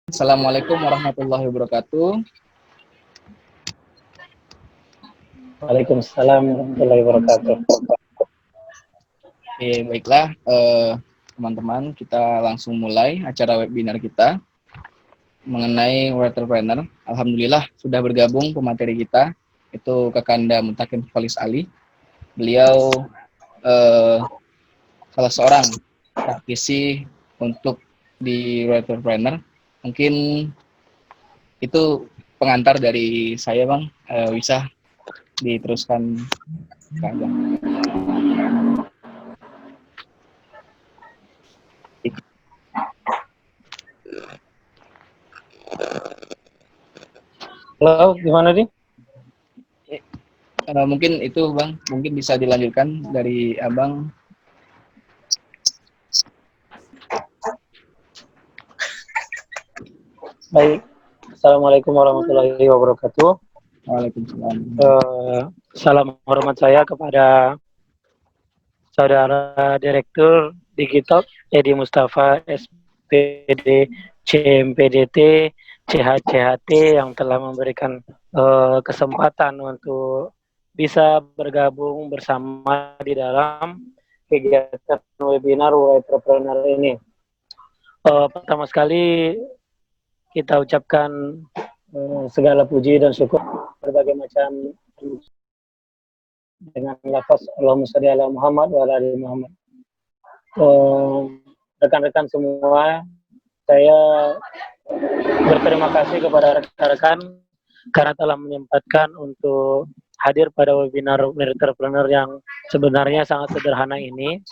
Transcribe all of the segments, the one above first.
Assalamualaikum warahmatullahi wabarakatuh. Waalaikumsalam warahmatullahi wabarakatuh. Oke, baiklah teman-teman, kita langsung mulai acara webinar kita mengenai entrepreneur. Alhamdulillah sudah bergabung pemateri kita, itu Kakanda Mutakin Falis Ali. Beliau salah seorang praktisi untuk di entrepreneur. Mungkin itu pengantar dari saya, Bang. Bisa diteruskan, Kak. Halo, gimana nih? Mungkin itu, Bang, mungkin bisa dilanjutkan dari Abang. Baik, Assalamualaikum warahmatullahi wabarakatuh. Waalaikumsalam. Salam hormat saya kepada Saudara Direktur Digital Edi Mustafa SPD CMPDT CHCHT yang telah memberikan kesempatan untuk bisa bergabung bersama di dalam kegiatan webinar entrepreneur ini. Pertama sekali kita ucapkan segala puji dan syukur berbagai macam dengan lafaz Allahumma sholli ala Muhammad wa ala ali Muhammad. Rekan-rekan semua, saya berterima kasih kepada rekan-rekan karena telah menyempatkan untuk hadir pada webinar entrepreneur yang sebenarnya sangat sederhana ini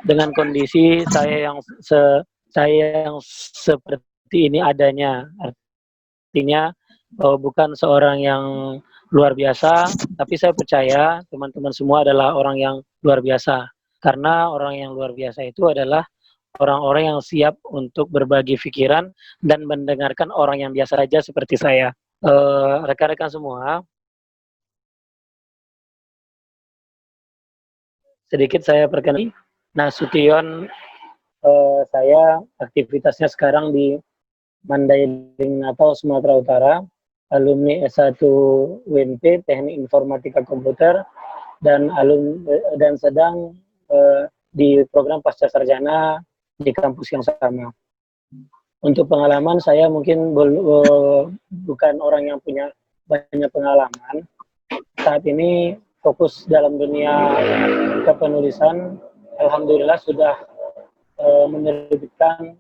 dengan kondisi saya yang seperti ini adanya. Artinya bukan seorang yang luar biasa, tapi saya percaya teman-teman semua adalah orang yang luar biasa. Karena orang yang luar biasa itu adalah orang-orang yang siap untuk berbagi pikiran dan mendengarkan orang yang biasa saja seperti saya. Rekan-rekan semua, sedikit saya perkenalkan. Nasution, saya aktivitasnya sekarang di Mandailing Natal, Sumatera Utara, alumni S1 UNP Teknik Informatika Komputer dan sedang di program pasca sarjana di kampus yang sama. Untuk pengalaman saya mungkin bukan orang yang punya banyak pengalaman. Saat ini fokus dalam dunia kepenulisan. Alhamdulillah sudah menerbitkan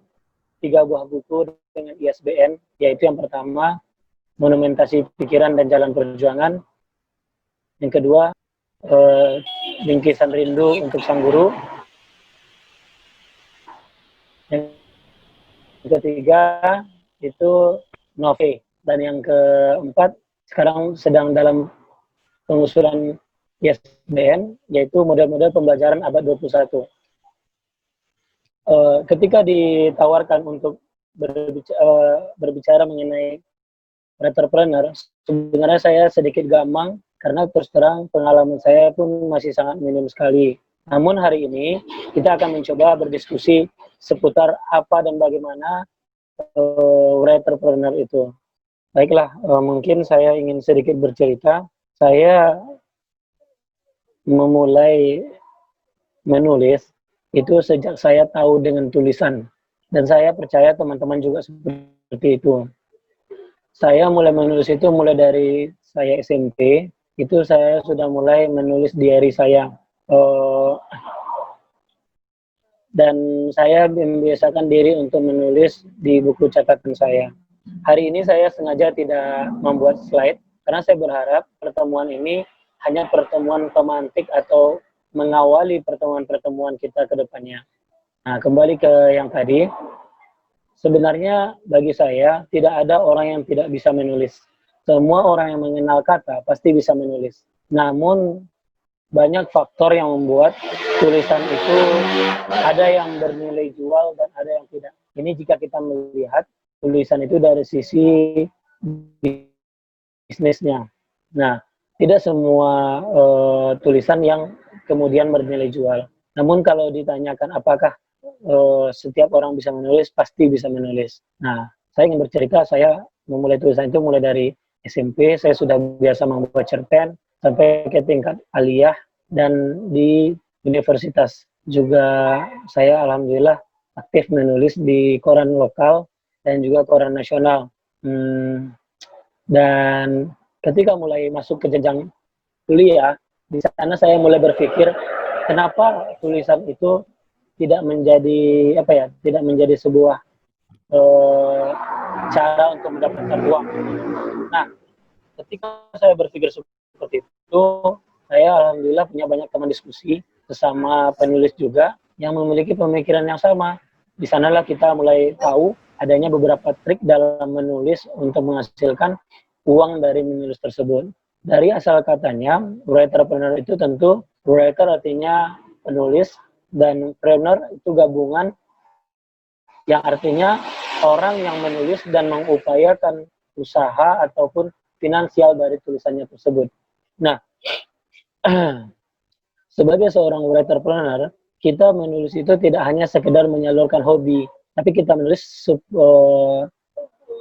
3 buah buku dengan ISBN, yaitu yang pertama Monumentasi Pikiran dan Jalan Perjuangan, yang kedua Bingkisan Rindu untuk Sang Guru, yang ketiga itu Nove, dan yang keempat sekarang sedang dalam pengusulan ISBN, yaitu model-model pembelajaran abad 21. Ketika ditawarkan untuk berbicara mengenai entrepreneur, sebenarnya saya sedikit gamang karena terus terang pengalaman saya pun masih sangat minim sekali. Namun hari ini kita akan mencoba berdiskusi seputar apa dan bagaimana entrepreneur itu. Baiklah, mungkin saya ingin sedikit bercerita. Saya memulai menulis itu sejak saya tahu dengan tulisan, dan saya percaya teman-teman juga seperti itu. Saya mulai menulis itu mulai dari saya SMP, itu saya sudah mulai menulis diary saya, dan saya membiasakan diri untuk menulis di buku catatan saya. Hari ini saya sengaja tidak membuat slide karena saya berharap pertemuan ini hanya pertemuan pemantik atau mengawali pertemuan-pertemuan kita ke depannya. Nah, kembali ke yang tadi, sebenarnya bagi saya tidak ada orang yang tidak bisa menulis. Semua orang yang mengenal kata pasti bisa menulis. Namun banyak faktor yang membuat tulisan itu ada yang bernilai jual dan ada yang tidak. Ini jika kita melihat tulisan itu dari sisi bisnisnya. Nah, tidak semua tulisan yang kemudian bernilai jual. Namun kalau ditanyakan apakah setiap orang bisa menulis, pasti bisa menulis. Nah, saya ingin bercerita, saya memulai tulisan itu mulai dari SMP, saya sudah biasa membuat cerpen sampai ke tingkat aliyah, dan di universitas juga saya alhamdulillah aktif menulis di koran lokal dan juga koran nasional. Dan ketika mulai masuk ke jenjang kuliah, di sana saya mulai berpikir kenapa tulisan itu tidak menjadi tidak menjadi sebuah cara untuk mendapatkan uang. Nah, ketika saya berpikir seperti itu, saya alhamdulillah punya banyak teman diskusi sesama penulis juga yang memiliki pemikiran yang sama. Di sanalah kita mulai tahu adanya beberapa trik dalam menulis untuk menghasilkan uang dari menulis tersebut. Dari asal katanya, writerpreneur itu tentu, writer artinya penulis, dan preneur itu gabungan yang artinya orang yang menulis dan mengupayakan usaha ataupun finansial dari tulisannya tersebut. Nah, sebagai seorang writerpreneur, kita menulis itu tidak hanya sekedar menyalurkan hobi, tapi kita menulis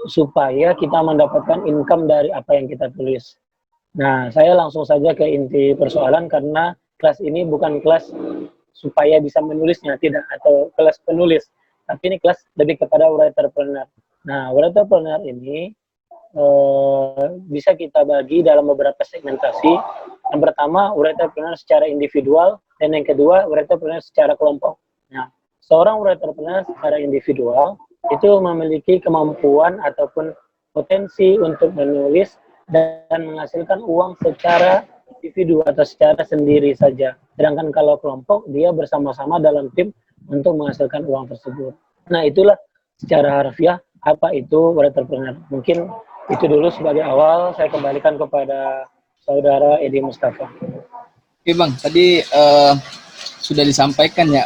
supaya kita mendapatkan income dari apa yang kita tulis. Nah, saya langsung saja ke inti persoalan karena kelas ini bukan kelas supaya bisa menulisnya, tidak, atau kelas penulis. Tapi ini kelas lebih kepada writerpreneur. Nah, writerpreneur ini bisa kita bagi dalam beberapa segmentasi. Yang pertama, writerpreneur secara individual, dan yang kedua, writerpreneur secara kelompok. Nah, seorang writerpreneur secara individual itu memiliki kemampuan ataupun potensi untuk menulis dan menghasilkan uang secara individu atau secara sendiri saja. Sedangkan kalau kelompok, dia bersama-sama dalam tim untuk menghasilkan uang tersebut. Nah, itulah secara harfiah apa itu writerpreneur. Mungkin itu dulu sebagai awal, saya kembalikan kepada saudara Edi Mustafa. Oke Bang, tadi sudah disampaikan ya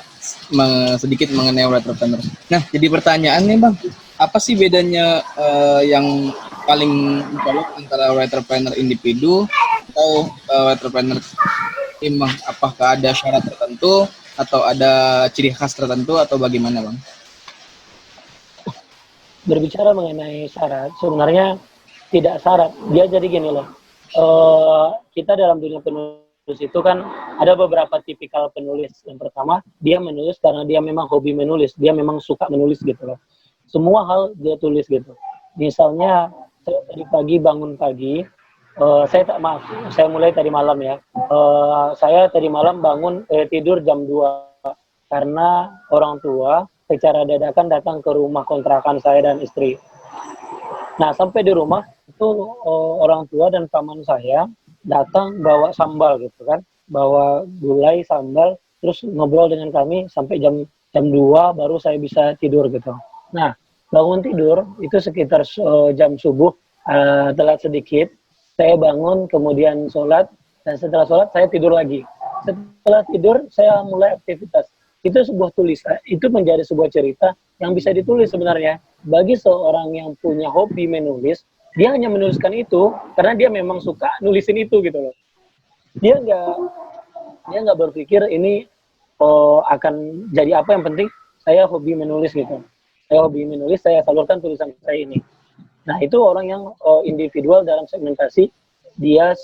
sedikit mengenai writerpreneur. Nah, jadi pertanyaan nih Bang, apa sih bedanya yang paling mencolok antara writerpreneur individu atau writerpreneur tim Bang? Apakah ada syarat tertentu atau ada ciri khas tertentu atau bagaimana Bang? Berbicara mengenai syarat, sebenarnya tidak syarat. Dia jadi gini loh, kita dalam dunia penulis itu kan ada beberapa tipikal penulis. Yang pertama, dia menulis karena dia memang hobi menulis, dia memang suka menulis gitu loh. Semua hal dia tulis gitu. Misalnya, saya tadi pagi bangun pagi, saya mulai tadi malam ya. Saya tadi malam bangun tidur jam 2 karena orang tua secara dadakan datang ke rumah kontrakan saya dan istri. Nah, sampai di rumah itu orang tua dan paman saya datang bawa sambal gitu kan, bawa gulai sambal, terus ngobrol dengan kami sampai jam 2 baru saya bisa tidur gitu. Nah, bangun tidur itu sekitar jam subuh, telat sedikit, saya bangun kemudian sholat, dan setelah sholat saya tidur lagi. Setelah tidur saya mulai aktivitas. Itu sebuah tulisan, itu menjadi sebuah cerita yang bisa ditulis sebenarnya. Bagi seorang yang punya hobi menulis, dia hanya menuliskan itu karena dia memang suka nulisin itu gitu loh. Dia nggak berpikir ini akan jadi apa, yang penting saya hobi menulis gitu. Saya hobi menulis, saya salurkan tulisan saya ini. Nah, itu orang yang individual dalam segmentasi, dia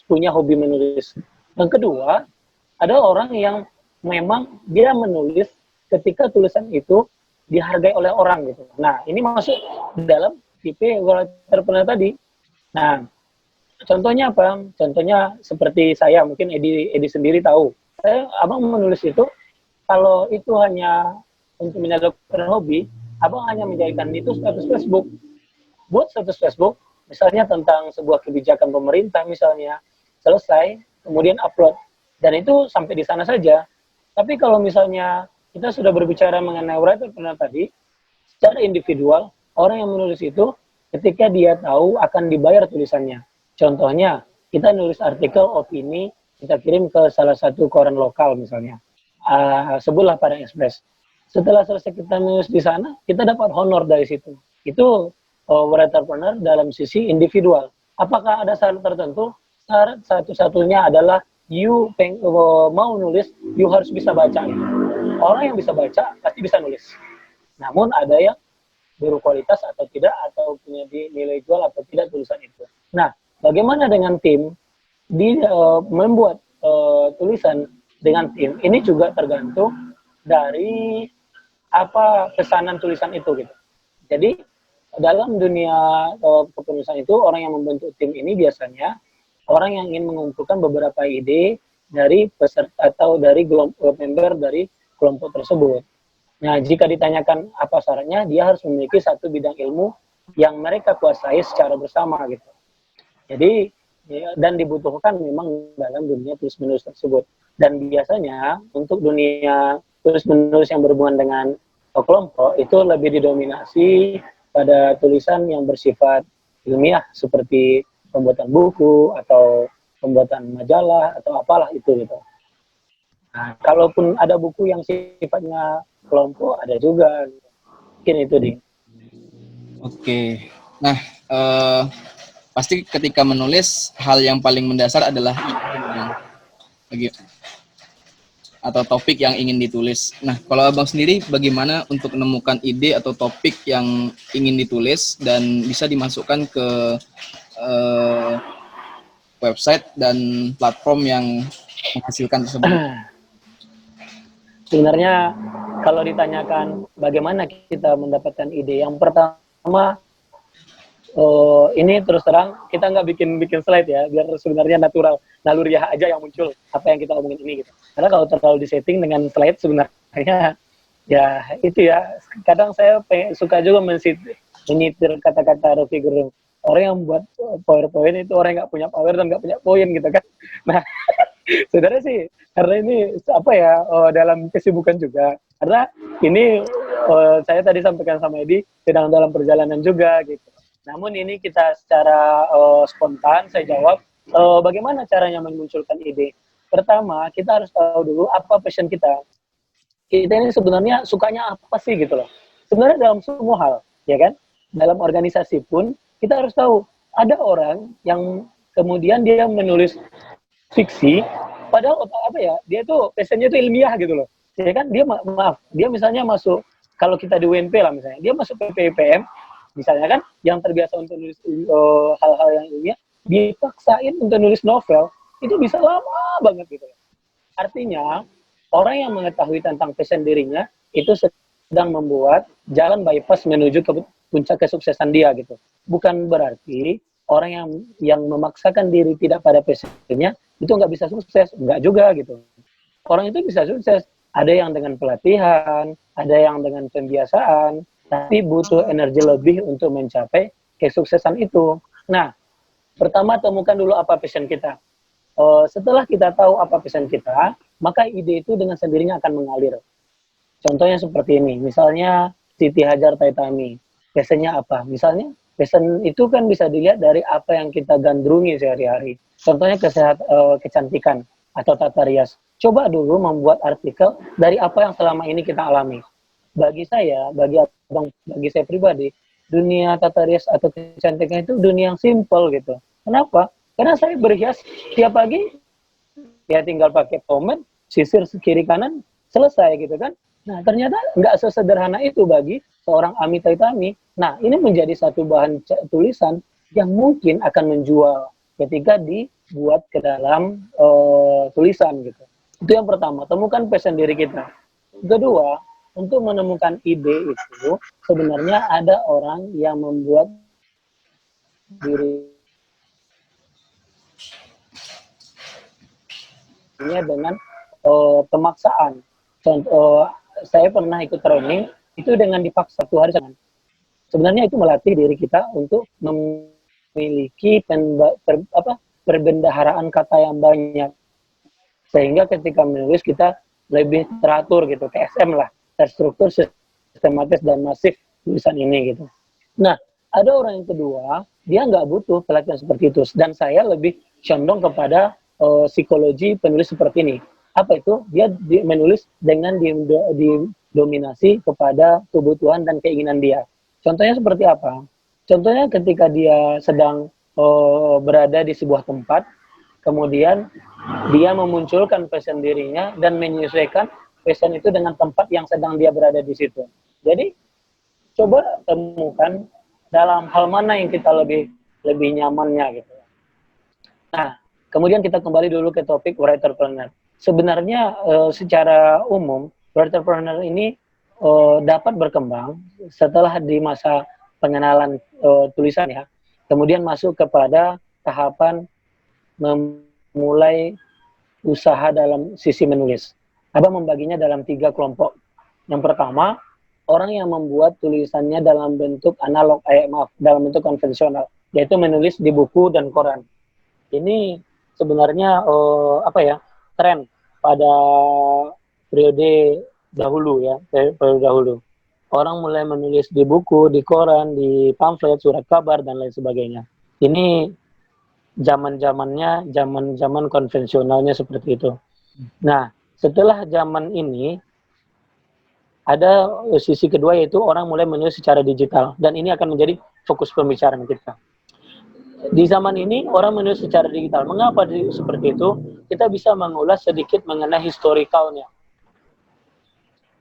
punya hobi menulis. Yang kedua, ada orang yang memang dia menulis ketika tulisan itu dihargai oleh orang gitu. Nah, ini masuk dalam tipe writerpreneur tadi. Nah, contohnya apa? Contohnya seperti saya, mungkin Edi sendiri tahu. Abang menulis itu, kalau itu hanya untuk menyalurkan hobi, abang hanya menjadikan itu status Facebook. Buat status Facebook, misalnya tentang sebuah kebijakan pemerintah misalnya, selesai, kemudian upload. Dan itu sampai di sana saja. Tapi kalau misalnya kita sudah berbicara mengenai writerpreneur tadi, secara individual, orang yang menulis itu ketika dia tahu akan dibayar tulisannya. Contohnya, kita nulis artikel opini, kita kirim ke salah satu koran lokal misalnya, sebutlah Padang Express. Setelah selesai kita nulis di sana, kita dapat honor dari situ. Itu writerpreneur dalam sisi individual. Apakah ada syarat tertentu? Syarat satu-satunya adalah mau nulis, you harus bisa baca. Orang yang bisa baca pasti bisa nulis. Namun ada yang berkualitas atau tidak, atau punya nilai jual atau tidak tulisan itu. Nah, bagaimana dengan tim membuat tulisan dengan tim ini juga tergantung dari apa pesanan tulisan itu gitu. Jadi dalam dunia kepenulisan itu orang yang membentuk tim ini biasanya orang yang ingin mengumpulkan beberapa ide dari peserta atau dari member dari kelompok tersebut. Nah, jika ditanyakan apa syaratnya, dia harus memiliki satu bidang ilmu yang mereka kuasai secara bersama gitu. Jadi dan dibutuhkan memang dalam dunia tulis menulis tersebut. Dan biasanya untuk dunia tulis menulis yang berhubungan dengan kelompok itu lebih didominasi pada tulisan yang bersifat ilmiah seperti pembuatan buku atau pembuatan majalah atau apalah itu gitu. Nah, kalaupun ada buku yang sifatnya kelompok ada juga. Mungkin itu deh. Oke. Nah, pasti ketika menulis hal yang paling mendasar adalah ide atau topik yang ingin ditulis. Nah, kalau Abang sendiri bagaimana untuk menemukan ide atau topik yang ingin ditulis dan bisa dimasukkan ke website dan platform yang menghasilkan tersebut? Sebenarnya kalau ditanyakan bagaimana kita mendapatkan ide, yang pertama ini terus terang kita nggak bikin slide ya, biar sebenarnya natural, naluriah aja yang muncul apa yang kita omongin ini gitu. Karena kalau terlalu disetting dengan slide sebenarnya ya itu ya, kadang saya suka juga menyitir kata-kata Rocky Gerung. Orang yang buat PowerPoint itu orang yang nggak punya power dan nggak punya poin gitu kan. Nah, sebenarnya sih karena ini apa ya dalam kesibukan juga. Karena ini saya tadi sampaikan sama Edi sedang dalam perjalanan juga gitu. Namun ini kita secara spontan saya jawab bagaimana caranya memunculkan ide. Pertama kita harus tahu dulu apa passion kita. Kita ini sebenarnya sukanya apa sih gitu loh. Sebenarnya dalam semua hal, ya kan? Dalam organisasi pun kita harus tahu ada orang yang kemudian dia menulis fiksi, padahal apa ya? Dia tuh passionnya itu ilmiah gitu loh. Ya kan? Dia maaf, dia misalnya masuk kalau kita di UNP lah misalnya, dia masuk PPIPM misalnya kan, yang terbiasa untuk nulis hal-hal yang ilmiah, dipaksain untuk nulis novel, itu bisa lama banget gitu. Artinya orang yang mengetahui tentang passion dirinya itu sedang membuat jalan bypass menuju ke puncak kesuksesan dia gitu. Bukan berarti orang yang memaksakan diri tidak pada passionnya itu nggak bisa sukses, nggak juga gitu. Orang itu bisa sukses, ada yang dengan pelatihan, ada yang dengan pembiasaan, tapi butuh energi lebih untuk mencapai kesuksesan itu. Nah, pertama temukan dulu apa passion kita. Setelah kita tahu apa passion kita, maka ide itu dengan sendirinya akan mengalir. Contohnya seperti ini, misalnya Siti Hajar Taitami, passionnya apa? Misalnya, passion itu kan bisa dilihat dari apa yang kita gandrungi sehari-hari. Contohnya kecantikan atau tata rias. Coba dulu membuat artikel dari apa yang selama ini kita alami. Bagi saya, bagi saya pribadi, dunia tata rias atau kecantikan itu dunia yang simple gitu. Kenapa? Karena saya berhias tiap pagi, ya tinggal pakai pomade, sisir kiri kanan, selesai gitu kan. Nah, ternyata nggak sesederhana itu bagi seorang Amita Itami. Nah, ini menjadi satu bahan tulisan yang mungkin akan menjual ketika dibuat ke dalam tulisan gitu. Itu yang pertama, temukan passion diri kita. Kedua, untuk menemukan ide itu sebenarnya ada orang yang membuat dirinya dengan pemaksaan. Contoh, saya pernah ikut training itu dengan dipaksa 1 hari. Sebenarnya itu melatih diri kita untuk memiliki perbendaharaan kata yang banyak, sehingga ketika menulis kita lebih teratur gitu, TSM lah, terstruktur, sistematis dan masif tulisan ini gitu. Nah, ada orang yang kedua, dia nggak butuh pelatihan seperti itu, dan saya lebih condong kepada psikologi penulis seperti ini. Apa itu? Dia menulis dengan didominasi kepada kebutuhan dan keinginan dia. Contohnya seperti apa? Contohnya ketika dia sedang berada di sebuah tempat, kemudian dia memunculkan passion dirinya dan menyesuaikan passion itu dengan tempat yang sedang dia berada di situ. Jadi coba temukan dalam hal mana yang kita lebih nyamannya gitu. Nah, kemudian kita kembali dulu ke topik writerpreneur. Sebenarnya secara umum writerpreneur ini dapat berkembang setelah di masa pengenalan tulisan ya. Kemudian masuk kepada tahapan memulai usaha dalam sisi menulis. Abang membaginya dalam 3 kelompok. Yang pertama, orang yang membuat tulisannya dalam bentuk analog, dalam bentuk konvensional, yaitu menulis di buku dan koran. Ini sebenarnya tren pada periode dahulu ya, periode dahulu. Orang mulai menulis di buku, di koran, di pamflet, surat kabar dan lain sebagainya. Ini zaman konvensionalnya seperti itu. Nah, setelah zaman ini ada sisi kedua, yaitu orang mulai menulis secara digital, dan ini akan menjadi fokus pembicaraan kita. Di zaman ini orang menulis secara digital. Mengapa seperti itu? Kita bisa mengulas sedikit mengenai historicalnya.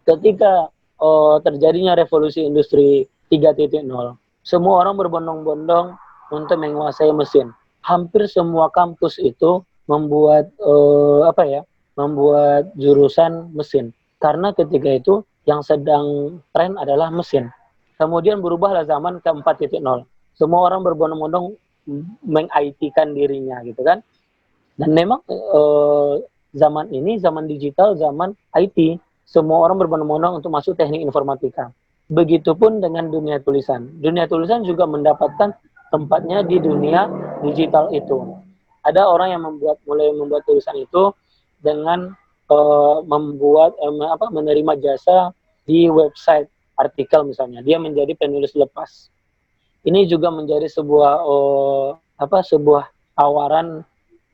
Ketika terjadinya revolusi industri 3.0, semua orang berbondong-bondong untuk menguasai mesin. Hampir semua kampus itu membuat membuat jurusan mesin. Karena ketika itu yang sedang tren adalah mesin. Kemudian berubahlah zaman ke 4.0. Semua orang berbondong-bondong meng-IT-kan dirinya gitu kan. Dan memang zaman ini zaman digital, zaman IT, semua orang berbondong-bondong untuk masuk teknik informatika. Begitupun dengan dunia tulisan. Dunia tulisan juga mendapatkan tempatnya di dunia digital itu. Ada orang yang mulai membuat tulisan itu dengan menerima jasa di website artikel misalnya. Dia menjadi penulis lepas. Ini juga menjadi sebuah tawaran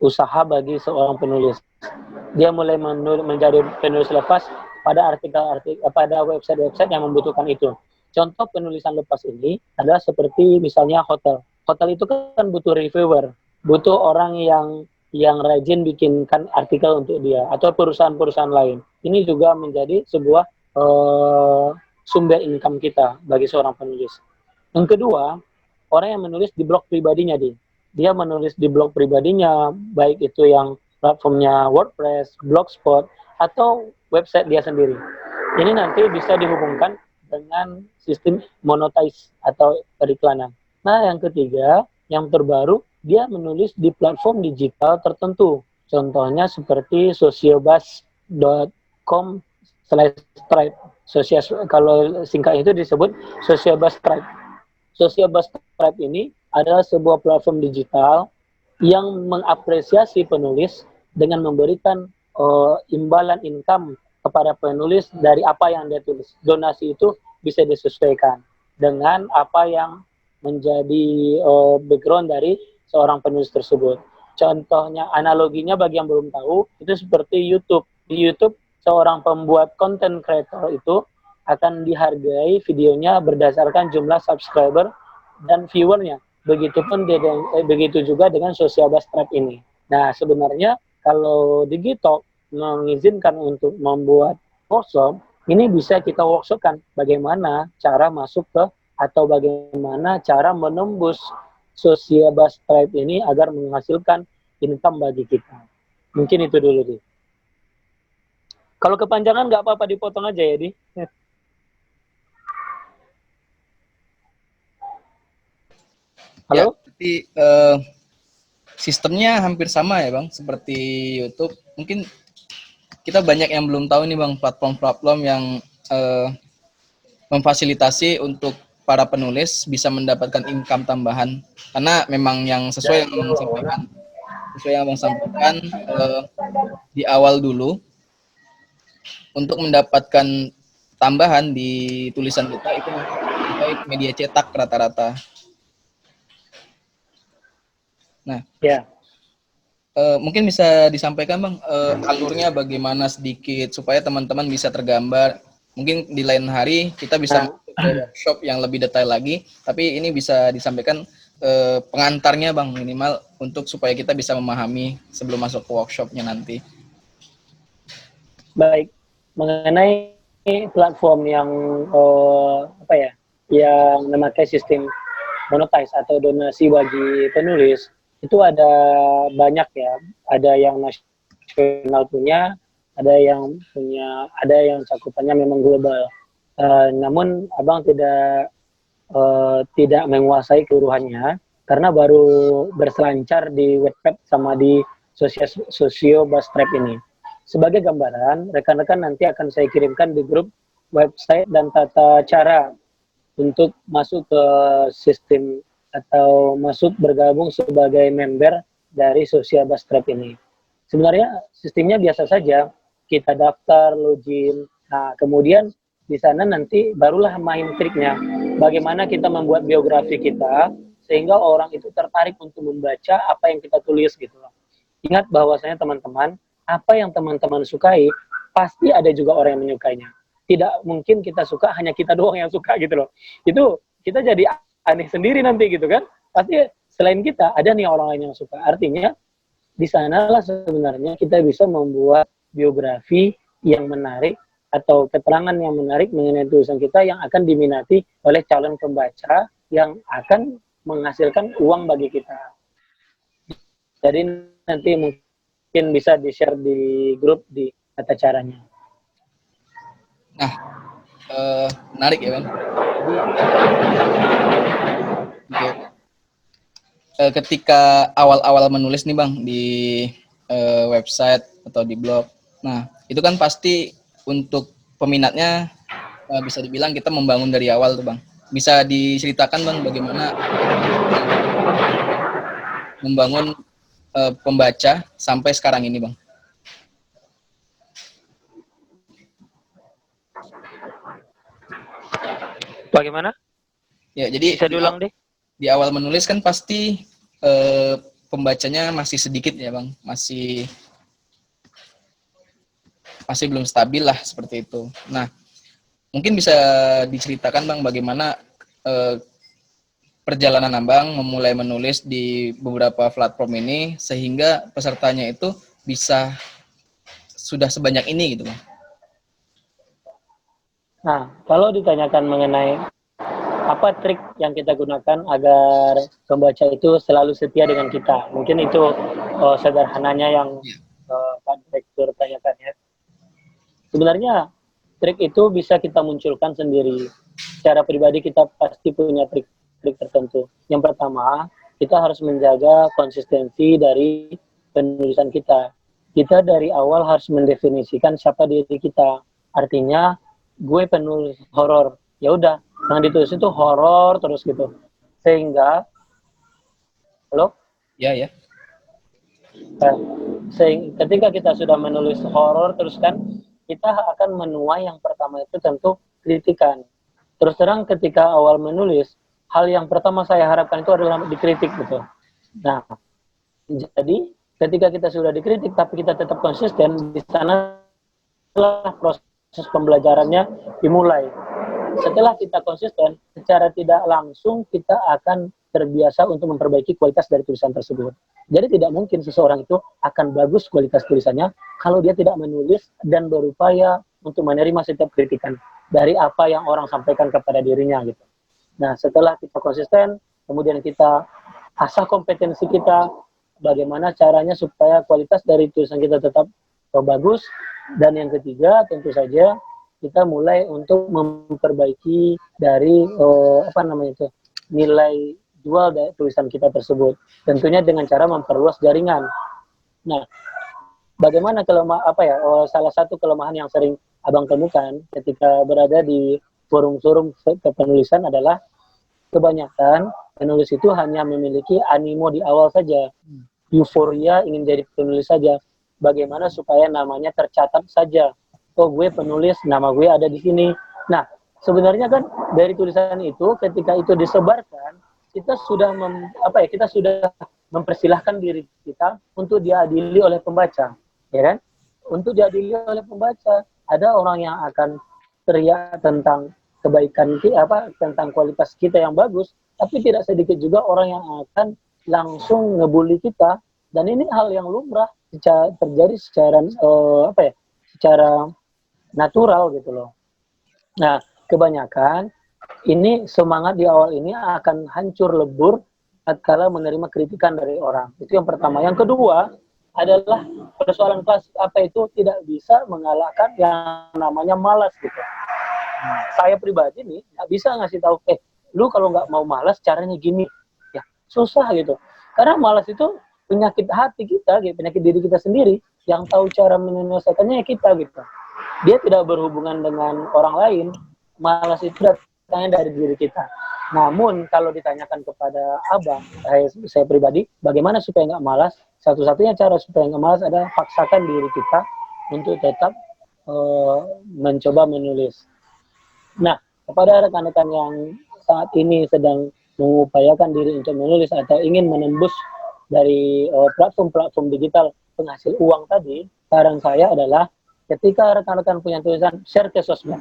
usaha bagi seorang penulis. Dia mulai menjadi penulis lepas pada pada website-website yang membutuhkan itu. Contoh penulisan lepas ini adalah seperti misalnya hotel. Hotel itu kan butuh reviewer, butuh orang yang rajin bikinkan artikel untuk dia, atau perusahaan-perusahaan lain. Ini juga menjadi sebuah sumber income kita bagi seorang penulis. Yang kedua, orang yang menulis di blog pribadinya dia menulis di blog pribadinya, baik itu yang platformnya WordPress, Blogspot, atau website dia sendiri. Ini nanti bisa dihubungkan dengan sistem monetize atau periklanan. Nah, yang ketiga, yang terbaru, dia menulis di platform digital tertentu. Contohnya seperti socialbuzz.com/tribe. Kalau singkat itu disebut Socialbuzz Tribe. Socialbuzz Tribe ini adalah sebuah platform digital yang mengapresiasi penulis dengan memberikan imbalan income kepada penulis dari apa yang dia tulis. Donasi itu bisa disesuaikan dengan apa yang menjadi background dari seorang penulis tersebut. Contohnya, analoginya bagi yang belum tahu, itu seperti YouTube. Di YouTube, seorang pembuat content creator itu akan dihargai videonya berdasarkan jumlah subscriber dan viewernya. Begitu juga dengan Socialbuzz Tribe ini. Nah, sebenarnya kalau Digitalk mengizinkan untuk membuat workshop, ini bisa kita workshopkan bagaimana cara masuk ke atau bagaimana cara menembus Socialbuzz Tribe ini agar menghasilkan income bagi kita. Mungkin itu dulu, Di. Kalau kepanjangan nggak apa-apa, dipotong aja ya, Di. Halo? Ya, jadi sistemnya hampir sama ya Bang, seperti YouTube. Mungkin kita banyak yang belum tahu nih Bang, platform-platform yang memfasilitasi untuk para penulis bisa mendapatkan income tambahan. Karena memang yang sesuai yang Abang sampaikan di awal dulu, untuk mendapatkan tambahan di tulisan kita itu baik media cetak rata-rata. Nah, ya. Mungkin bisa disampaikan Bang, alurnya bagaimana sedikit supaya teman-teman bisa tergambar. Mungkin di lain hari kita bisa masuk ke workshop yang lebih detail lagi, tapi ini bisa disampaikan pengantarnya Bang, minimal untuk supaya kita bisa memahami sebelum masuk ke workshopnya nanti. Baik, mengenai platform yang yang memakai sistem monetize atau donasi bagi penulis itu ada banyak ya, ada yang nasional punya, ada yang cakupannya memang global. Namun abang tidak menguasai keseluruhannya karena baru berselancar di Wattpad sama di sosio Bastrap ini. Sebagai gambaran, rekan-rekan nanti akan saya kirimkan di grup website dan tata cara untuk masuk ke sistem atau masuk bergabung sebagai member dari Sosial Bastrap ini. Sebenarnya sistemnya biasa saja, kita daftar, login, nah kemudian di sana nanti barulah main triknya. Bagaimana kita membuat biografi kita sehingga orang itu tertarik untuk membaca apa yang kita tulis gitu loh. Ingat bahwasanya teman-teman, apa yang teman-teman sukai pasti ada juga orang yang menyukainya. Tidak mungkin kita suka hanya kita doang yang suka gitu loh. Itu kita jadi aneh sendiri nanti gitu kan. Pasti selain kita ada nih orang lain yang suka. Artinya di sanalah sebenarnya kita bisa membuat biografi yang menarik atau keterangan yang menarik mengenai tulisan kita yang akan diminati oleh calon pembaca yang akan menghasilkan uang bagi kita. Jadi nanti mungkin bisa di-share di grup di tata caranya. Nah, menarik ya Bang. Untuk ketika awal-awal menulis nih Bang di website atau di blog, nah itu kan pasti untuk peminatnya bisa dibilang kita membangun dari awal tuh Bang. Bisa diceritakan Bang bagaimana membangun pembaca sampai sekarang ini Bang? Bagaimana? Ya, jadi bisa diulang deh. Di awal menulis kan pasti pembacanya masih sedikit ya Bang, masih belum stabil lah seperti itu. Nah, mungkin bisa diceritakan Bang bagaimana perjalanan Abang memulai menulis di beberapa platform ini sehingga pesertanya itu bisa sudah sebanyak ini gitu Bang. Nah, kalau ditanyakan mengenai apa trik yang kita gunakan agar pembaca itu selalu setia dengan kita, mungkin itu sederhananya yang Pak Direktur tanyakan ya. Sebenarnya trik itu bisa kita munculkan sendiri. Secara pribadi kita pasti punya trik tertentu. Yang pertama, kita harus menjaga konsistensi dari penulisan kita. Kita dari awal harus mendefinisikan siapa diri kita. Artinya, gue penulis horor. Ya udah, yang ditulis itu horor terus gitu. Sehingga, halo? Ya, ya. Ketika kita sudah menulis horor terus kan, kita akan menuai yang pertama itu tentu kritikan. Terus terang ketika awal menulis, hal yang pertama saya harapkan itu adalah dikritik gitu. Nah, jadi ketika kita sudah dikritik tapi kita tetap konsisten, di sana proses pembelajarannya dimulai. Setelah kita konsisten, secara tidak langsung kita akan terbiasa untuk memperbaiki kualitas dari tulisan tersebut. Jadi tidak mungkin seseorang itu akan bagus kualitas tulisannya kalau dia tidak menulis dan berupaya untuk menerima setiap kritikan dari apa yang orang sampaikan kepada dirinya gitu. Nah, setelah kita konsisten, kemudian kita asah kompetensi kita, bagaimana caranya supaya kualitas dari tulisan kita tetap bagus. Dan yang ketiga, tentu saja kita mulai untuk memperbaiki dari nilai jual dari tulisan kita tersebut. Tentunya dengan cara memperluas jaringan. Nah, bagaimana salah satu kelemahan yang sering Abang temukan ketika berada di forum-forum kepenulisan adalah kebanyakan penulis itu hanya memiliki animo di awal saja. Euforia ingin jadi penulis saja. Bagaimana supaya namanya tercatat saja. Oh, gue penulis, nama gue ada di sini. Nah, sebenarnya kan dari tulisan itu ketika itu disebarkan, kita sudah mempersilahkan diri kita untuk diadili oleh pembaca, ya kan? Untuk diadili oleh pembaca, ada orang yang akan teriak tentang kebaikan tentang kualitas kita yang bagus, tapi tidak sedikit juga orang yang akan langsung ngebully kita, dan ini hal yang lumrah terjadi secara natural gitu loh. Nah, kebanyakan ini semangat di awal ini akan hancur lebur tatkala menerima kritikan dari orang. Itu yang pertama. Yang kedua adalah persoalan kelas apa itu tidak bisa mengalahkan yang namanya malas gitu. Saya pribadi nih nggak bisa ngasih tahu, lu kalau nggak mau malas caranya gini, ya susah gitu. Karena malas itu penyakit hati kita, gitu, penyakit diri kita sendiri. Yang tahu cara menyelesaikannya ya kita gitu. Dia tidak berhubungan dengan orang lain. Malas itu datangnya dari diri kita. Namun kalau ditanyakan kepada abang, saya pribadi, bagaimana supaya nggak malas? Satu-satunya cara supaya nggak malas adalah paksakan diri kita untuk tetap mencoba menulis. Nah, kepada rekan-rekan yang saat ini sedang mengupayakan diri untuk menulis atau ingin menembus dari platform-platform digital penghasil uang tadi, saran saya adalah ketika rekan-rekan punya tulisan, share ke sosmed.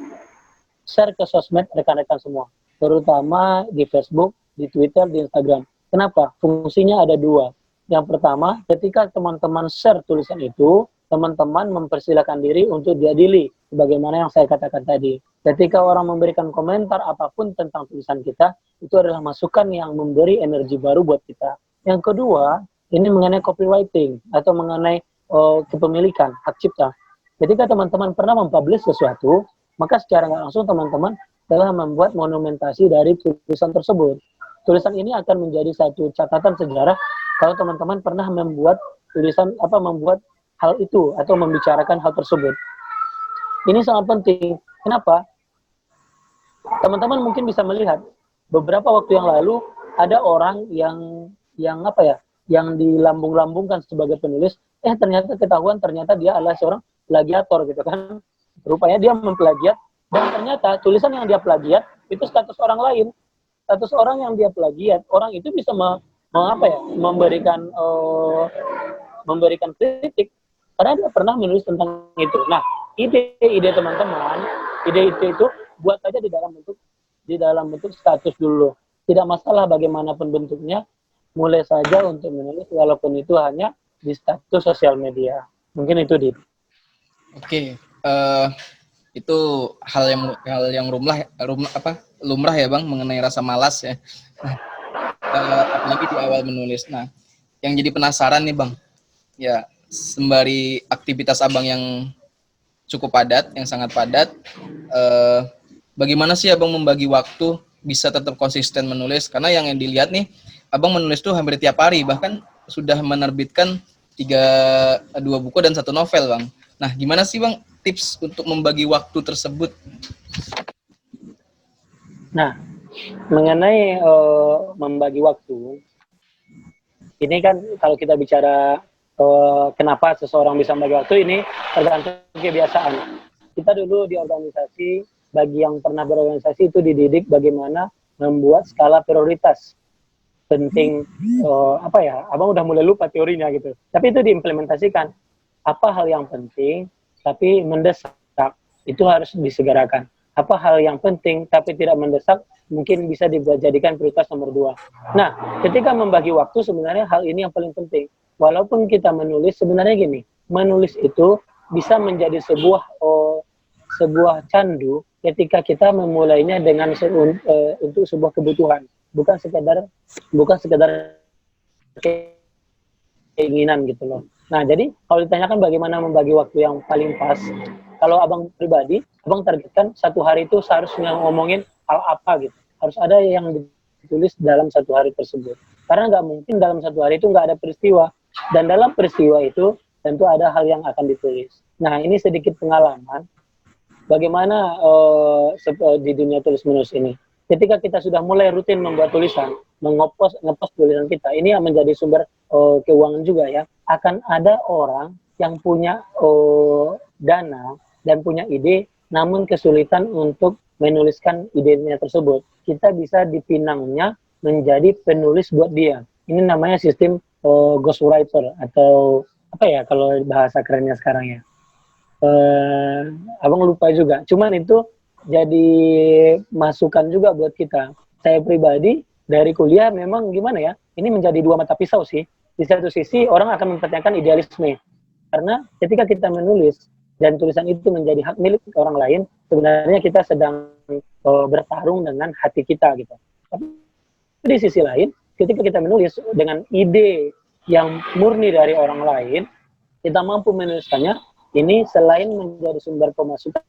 Share ke sosmed rekan-rekan semua, terutama di Facebook, di Twitter, di Instagram. Kenapa? Fungsinya ada dua. Yang pertama, ketika teman-teman share tulisan itu, teman-teman mempersilahkan diri untuk diadili, sebagaimana yang saya katakan tadi. Ketika orang memberikan komentar apapun tentang tulisan kita, itu adalah masukan yang memberi energi baru buat kita. Yang kedua, ini mengenai copywriting atau mengenai kepemilikan, hak cipta. Ketika teman-teman pernah mempublish sesuatu, maka secara nggak langsung teman-teman telah membuat monumentasi dari tulisan tersebut. Tulisan ini akan menjadi satu catatan sejarah kalau teman-teman pernah membuat tulisan membuat hal itu atau membicarakan hal tersebut. Ini sangat penting. Kenapa? Teman-teman mungkin bisa melihat beberapa waktu yang lalu ada orang yang yang dilambung-lambungkan sebagai penulis, ternyata ketahuan ternyata dia adalah seorang plagiator gitu kan. Rupanya dia memplagiat dan ternyata tulisan yang dia plagiat itu status orang lain. Status orang yang dia plagiat, orang itu bisa memberikan kritik karena dia pernah menulis tentang itu. Nah, ide teman-teman, ide itu buat aja di dalam bentuk status dulu. Tidak masalah bagaimanapun bentuknya, mulai saja untuk menulis walaupun itu hanya di status sosial media. Mungkin itu Dit. Oke, itu hal yang lumrah ya Bang, mengenai rasa malas ya. Apalagi di awal menulis. Nah, yang jadi penasaran nih Bang, ya sembari aktivitas Abang yang cukup padat, yang sangat padat, bagaimana sih Abang membagi waktu bisa tetap konsisten menulis? Karena yang dilihat nih, Abang menulis tuh hampir tiap hari, bahkan sudah menerbitkan 2 buku dan 1 novel Bang. Nah, gimana sih Bang tips untuk membagi waktu tersebut? Nah, mengenai membagi waktu, ini kan kalau kita bicara kenapa seseorang bisa membagi waktu, ini tergantung kebiasaan. Kita dulu di organisasi, bagi yang pernah berorganisasi itu dididik bagaimana membuat skala prioritas. Penting, Abang udah mulai lupa teorinya gitu. Tapi itu diimplementasikan. Apa hal yang penting, tapi mendesak, itu harus disegerakan. Apa hal yang penting, tapi tidak mendesak, mungkin bisa dijadikan prioritas nomor 2. Nah, ketika membagi waktu, sebenarnya hal ini yang paling penting. Walaupun kita menulis, sebenarnya gini, menulis itu bisa menjadi sebuah candu ketika kita memulainya dengan untuk sebuah kebutuhan, bukan sekedar keinginan gitu loh. Nah, jadi kalau ditanyakan bagaimana membagi waktu yang paling pas, kalau Abang pribadi, Abang targetkan 1 hari itu seharusnya ngomongin hal apa gitu. Harus ada yang ditulis dalam 1 hari tersebut. Karena nggak mungkin dalam 1 hari itu nggak ada peristiwa. Dan dalam peristiwa itu tentu ada hal yang akan ditulis. Nah, ini sedikit pengalaman bagaimana di dunia tulis-menulis ini. Ketika kita sudah mulai rutin membuat tulisan, ngepost tulisan kita, ini yang menjadi sumber keuangan juga ya. Akan ada orang yang punya dana dan punya ide, namun kesulitan untuk menuliskan idenya tersebut. Kita bisa dipinangnya menjadi penulis buat dia. Ini namanya sistem ghostwriter atau apa ya kalau bahasa kerennya sekarang ya. Abang lupa juga. Cuman itu jadi masukan juga buat kita. Saya pribadi dari kuliah memang gimana ya, ini menjadi 2 mata pisau sih. Di satu sisi orang akan mempertanyakan idealisme. Karena ketika kita menulis dan tulisan itu menjadi hak milik orang lain, sebenarnya kita sedang bertarung dengan hati kita gitu. Tapi di sisi lain, ketika kita menulis dengan ide yang murni dari orang lain, kita mampu menuliskannya, ini selain menjadi sumber pemasukan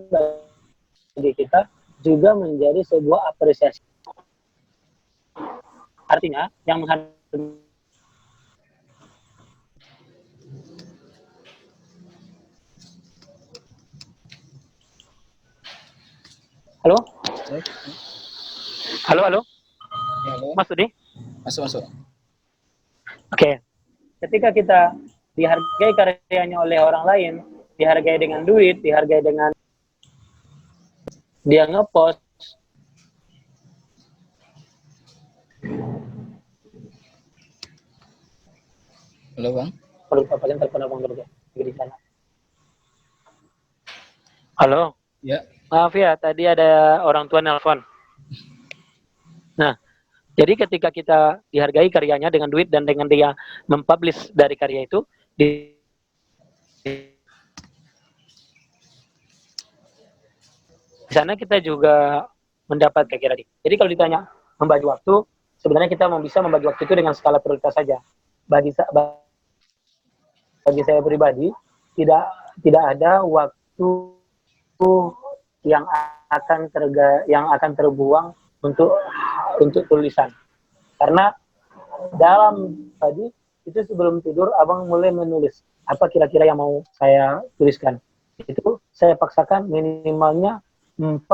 bagi kita, juga menjadi sebuah apresiasi. Artinya, yang menghargai. Halo? Halo, halo? Ya, halo. Mas Budi? Masuk. Oke. Ketika kita dihargai karyanya oleh orang lain, dihargai dengan duit, dihargai dengan dia ngepost. Halo Bang. Perlu papain telepon abang dulu di sana. Halo. Ya. Maaf ya, tadi ada orang tua nelpon. Nah, jadi ketika kita dihargai karyanya dengan duit dan dengan dia mempublish dari karya itu, di sana kita juga mendapat kira-kira. Jadi kalau ditanya membagi waktu, sebenarnya kita bisa membagi waktu itu dengan skala prioritas saja. Bagi saya pribadi, tidak ada waktu yang akan terbuang untuk tulisan. Karena dalam tadi itu sebelum tidur abang mulai menulis apa kira-kira yang mau saya tuliskan. Itu saya paksakan minimalnya 4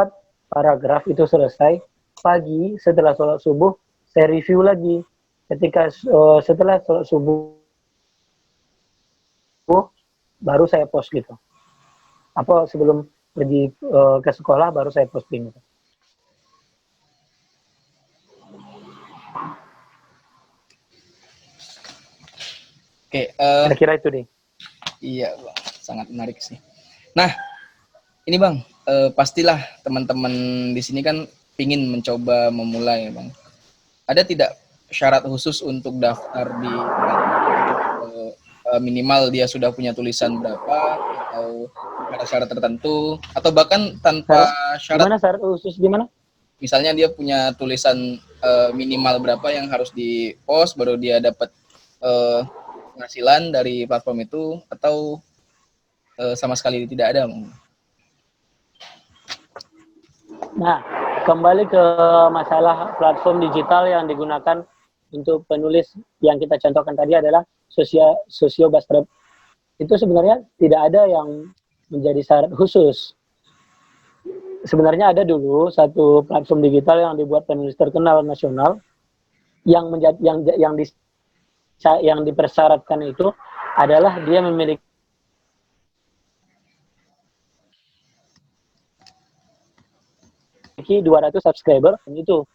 paragraf itu selesai. Pagi setelah sholat subuh saya review lagi. Ketika setelah sholat subuh baru saya post gitu. Apa sebelum pergi ke sekolah baru saya posting gitu. Oke, kira-kira itu deh. Iya Bang, sangat menarik sih. Nah, ini Bang, pastilah teman-teman di sini kan ingin mencoba memulai Bang. Ada tidak syarat khusus untuk daftar di minimal dia sudah punya tulisan berapa atau ada syarat tertentu atau bahkan tanpa syarat? Gimana syarat khusus gimana? Misalnya dia punya tulisan minimal berapa yang harus di post baru dia dapat penghasilan dari platform itu atau sama sekali tidak ada? Nah, kembali ke masalah platform digital yang digunakan untuk penulis yang kita contohkan tadi adalah Sociobastra. Itu sebenarnya tidak ada yang menjadi syarat khusus. Sebenarnya ada dulu satu platform digital yang dibuat penulis terkenal nasional yang dipersyaratkan itu adalah dia memiliki 200 subscriber itu.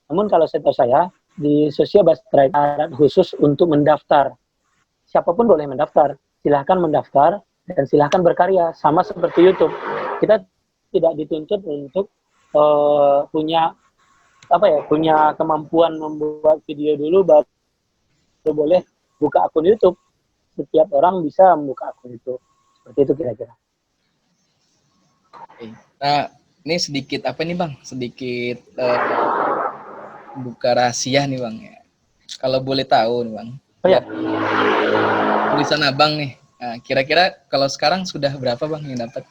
Namun kalau setahu saya di Sociobastra syarat khusus untuk mendaftar. Siapapun boleh mendaftar. Silahkan mendaftar dan silahkan berkarya. Sama seperti YouTube. Kita tidak dituntut untuk punya kemampuan membuat video dulu baru boleh buka akun YouTube. Setiap orang bisa membuka akun YouTube. Seperti itu kira-kira. Nah, ini sedikit apa nih Bang? Sedikit buka rahasia nih Bang ya. Kalau boleh tahu nih Bang. Oh ya. Tulisan Abang nih. Nah, kira-kira kalau sekarang sudah berapa Bang yang dapat?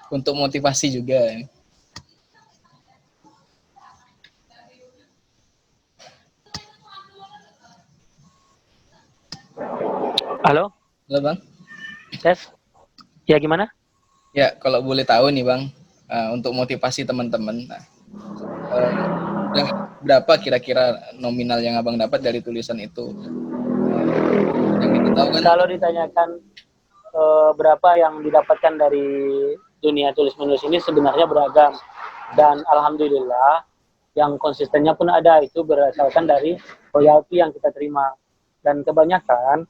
Untuk motivasi juga. Halo? Halo Bang. Tes? Ya gimana? Ya, kalau boleh tahu nih Bang, untuk motivasi teman-teman. Udah berapa kira-kira nominal yang Abang dapat dari tulisan itu? Yang kita tahu kan, kalau ditanyakan berapa yang didapatkan dari dunia tulis-menulis ini sebenarnya beragam. Dan alhamdulillah yang konsistennya pun ada, itu berdasarkan dari royalti yang kita terima. Dan kebanyakan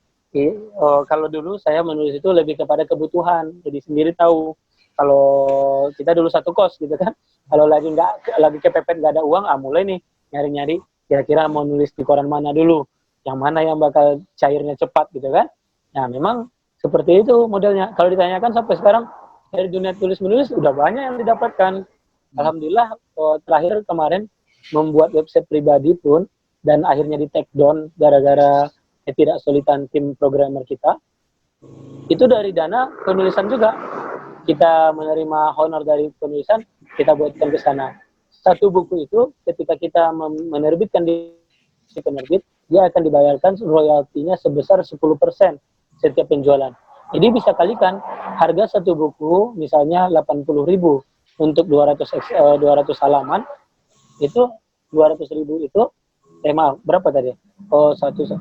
kalau dulu saya menulis itu lebih kepada kebutuhan, jadi sendiri tahu kalau kita dulu satu kos gitu kan, kalau lagi kepepet nggak ada uang, mulai nih nyari-nyari kira-kira mau nulis di koran mana dulu, yang mana yang bakal cairnya cepat gitu kan. Nah memang Seperti itu modelnya. Kalau ditanyakan sampai sekarang dari dunia tulis menulis udah banyak yang didapatkan. Alhamdulillah terakhir kemarin membuat website pribadi pun dan akhirnya di take down gara-gara ketidaksulitan tim programmer kita. Itu dari dana penulisan juga. Kita menerima honor dari penulisan, kita buatkan ke sana. Satu buku itu ketika kita menerbitkan di penerbit, dia akan dibayarkan royaltinya sebesar 10% setiap penjualan. Jadi bisa kalikan harga satu buku misalnya 80.000 untuk 200 halaman, itu 200.000 itu maaf, berapa tadi? Oh, 120.000.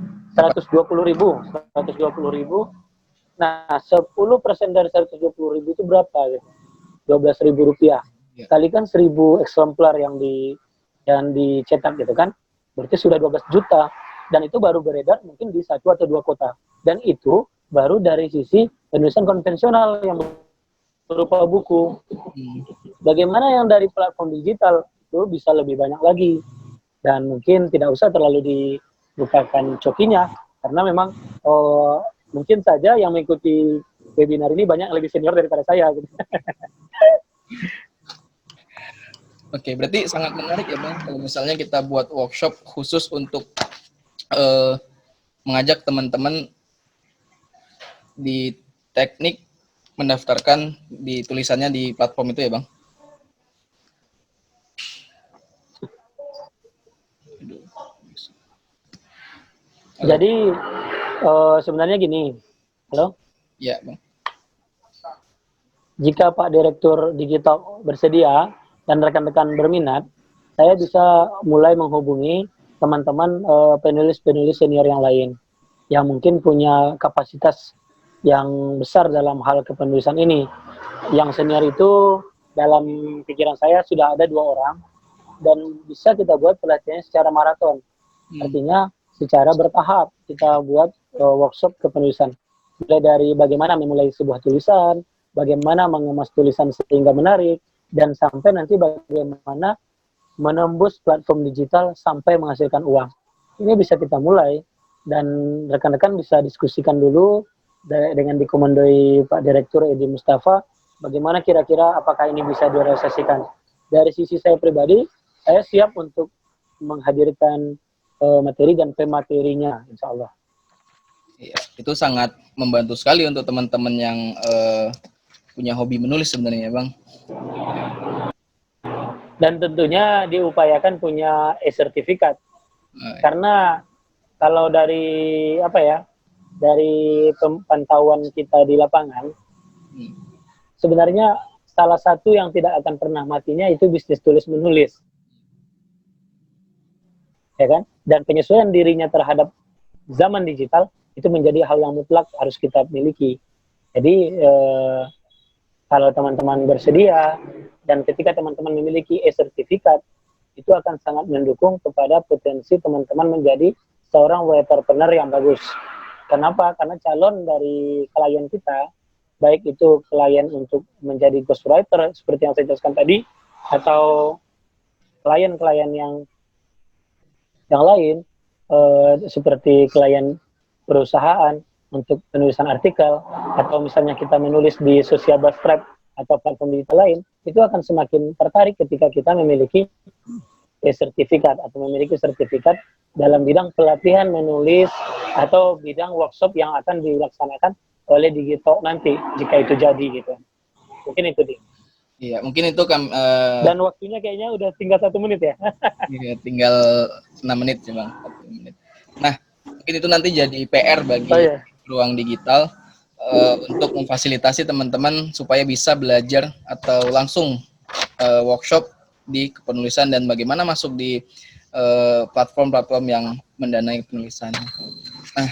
Nah, 10% dari 120.000 itu berapa gitu? 12.000 rupiah. Kalikan 1.000 eksemplar yang dicetak gitu kan, berarti sudah 12 juta. Dan itu baru beredar mungkin di 1 atau 2 kota. Dan itu baru dari sisi penulisan konvensional yang berupa buku. Bagaimana yang dari platform digital itu bisa lebih banyak lagi. Dan mungkin tidak usah terlalu dilupakan cokinya, karena memang mungkin saja yang mengikuti webinar ini banyak yang lebih senior daripada saya. Gitu. Oke, berarti sangat menarik ya Bang, kalau misalnya kita buat workshop khusus untuk mengajak teman-teman di teknik mendaftarkan di tulisannya di platform itu ya Bang? Halo? Jadi sebenarnya gini, halo? Ya Bang. Jika Pak Direktur Digital bersedia dan rekan-rekan berminat, saya bisa mulai menghubungi teman-teman penulis-penulis senior yang lain yang mungkin punya kapasitas yang besar dalam hal kepenulisan ini. Yang senior itu dalam pikiran saya sudah ada 2 orang dan bisa kita buat pelatihannya secara maraton. Artinya secara bertahap kita buat workshop kepenulisan. Mulai dari bagaimana memulai sebuah tulisan, bagaimana mengemas tulisan sehingga menarik, dan sampai nanti bagaimana menembus platform digital sampai menghasilkan uang. Ini bisa kita mulai, dan rekan-rekan bisa diskusikan dulu dengan dikomandoi Pak Direktur Edi Mustafa, bagaimana kira-kira apakah ini bisa direalisasikan. Dari sisi saya pribadi, saya siap untuk menghadirkan materi dan pematerinya, insya Allah. Ya, itu sangat membantu sekali untuk teman-teman yang punya hobi menulis sebenarnya Bang. Dan tentunya diupayakan punya e-sertifikat. Karena kalau dari dari pantauan kita di lapangan, sebenarnya salah satu yang tidak akan pernah matinya itu bisnis tulis menulis, ya kan? Dan penyesuaian dirinya terhadap zaman digital itu menjadi hal yang mutlak harus kita miliki. Jadi kalau teman-teman bersedia dan ketika teman-teman memiliki e-sertifikat, itu akan sangat mendukung kepada potensi teman-teman menjadi seorang entrepreneur yang bagus. Kenapa? Karena calon dari klien kita, baik itu klien untuk menjadi ghostwriter seperti yang saya jelaskan tadi, atau klien-klien yang lain seperti klien perusahaan untuk penulisan artikel, atau misalnya kita menulis di Social Buzz Trap atau platform digital lain, itu akan semakin tertarik ketika kita memiliki sertifikat atau memiliki sertifikat dalam bidang pelatihan menulis atau bidang workshop yang akan dilaksanakan oleh Digitalk nanti, jika itu jadi gitu. Mungkin itu dia. Iya, mungkin itu kan. Dan waktunya kayaknya udah tinggal 1 menit ya. Iya, tinggal 6 menit sih Bang. 1 menit. Nah, mungkin itu nanti jadi PR bagi Ruang Digital untuk memfasilitasi teman-teman supaya bisa belajar atau langsung workshop di kepenulisan dan bagaimana masuk di platform-platform yang mendanai penulisan. Nah,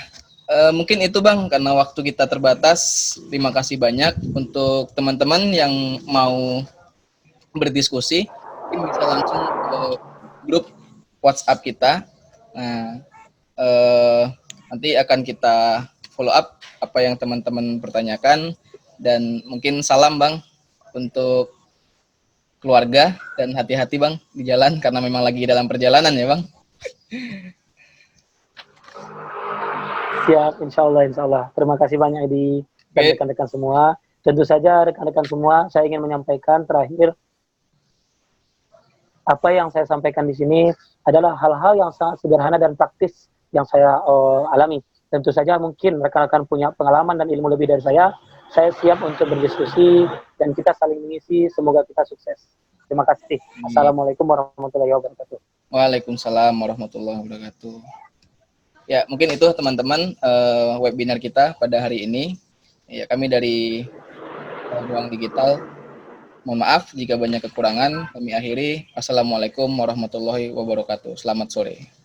mungkin itu Bang, karena waktu kita terbatas. Terima kasih banyak untuk teman-teman yang mau berdiskusi. Mungkin bisa langsung ke grup WhatsApp kita. Nah, nanti akan kita follow up apa yang teman-teman pertanyakan, dan mungkin salam Bang untuk keluarga dan hati-hati Bang di jalan karena memang lagi dalam perjalanan ya Bang. Siap, insya Allah. Terima kasih banyak Edi. dan rekan-rekan semua. Tentu saja rekan-rekan semua, saya ingin menyampaikan terakhir, apa yang saya sampaikan di sini adalah hal-hal yang sangat sederhana dan praktis yang saya alami. Tentu saja mungkin rekan-rekan punya pengalaman dan ilmu lebih dari saya siap untuk berdiskusi dan kita saling mengisi, semoga kita sukses. Terima kasih. Assalamualaikum warahmatullahi wabarakatuh. Waalaikumsalam warahmatullahi wabarakatuh. Ya, mungkin itu teman-teman webinar kita pada hari ini. Ya, kami dari Ruang Digital, mohon maaf jika banyak kekurangan. Kami akhiri. Assalamualaikum warahmatullahi wabarakatuh. Selamat sore.